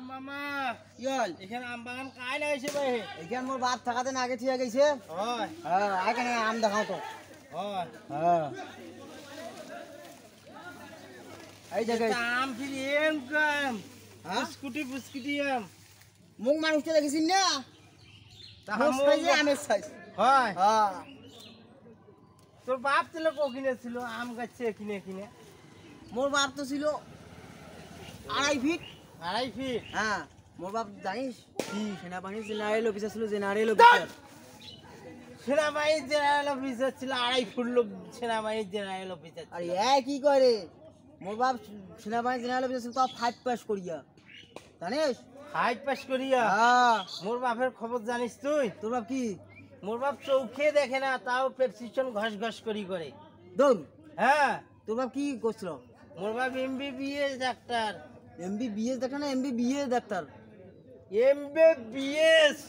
মামা ইয়ল এখানে আম বাগান কাই লাগাইছে ভাই এখান মোর বাপ থাকাতে আগে ঠিক গেছে হয় হ্যাঁ এখানে আম দেখাও তো হয় হ্যাঁ এই দেখে আম ফির এম কাম হ্যাঁ বুস্কুটি আম মুখ মানুষটা দেখেছিস না তাহা মোর সাইজে আমের সাইজ হয় হ্যাঁ তোর বাপ ছিল কিনেছিল আম গাছে কিনে মোর বাপ তো ছিল 2.5 ফিট 2.5 ফিট হ্যাঁ মোর বাপ জানিস কি সেনাবাহিনী জেনারেল অফিসার ছিল জেনারেল অফিসার সেনাবাহিনীর জেনারেল অফিসার ছিল 2.5 ফুট লোক সেনাবাহিনীর জেনারেল অফিসার আর এ কি করে মোর বাপ সেনাবাহিনী জেনারেল অফিসার ছিল তাও 5 পাস করিয়া জানিস 5 পাস করিয়া হ্যাঁ মোর বাপের খবর জানিস তুই তোর বাপ কি মোর বাপ চৌখে দেখে না তাও প্রেসক্রিপশন ঘষ করে দৌড় হ্যাঁ তোর বাপ কি করছিল মোর বাপ এমবিবিএস ডাক্তার এমবিবিএস ডাক্তার না এমবিবিএ ডাক্তার এমবিবিএস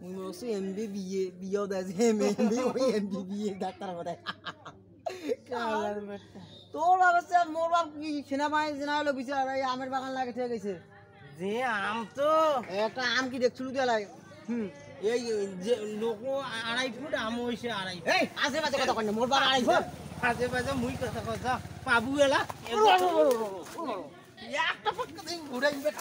ওই মোসে এমবিবিএ বিও দাস এমবি ওই এমবিবিএ ডাক্তার বলে কালার বেটা তোর বাপ আছে মোর বাপ কি সেনাবাহিনী জেনারেল অফিসার এই আমের বাগান লাগে ঠিক আছে যে আম তো একটা আম কি দেখছিল দিয়া লাগে এই যে লোক 2.5 ফুট আম হইছে 2.5 ফুট এই আশেপাশে কথা কই না মোর বাপ 2.5 ফুট আজে বাজে মুই কথা পাবু এলা একটা পক্কা দিন ঘুরাইবে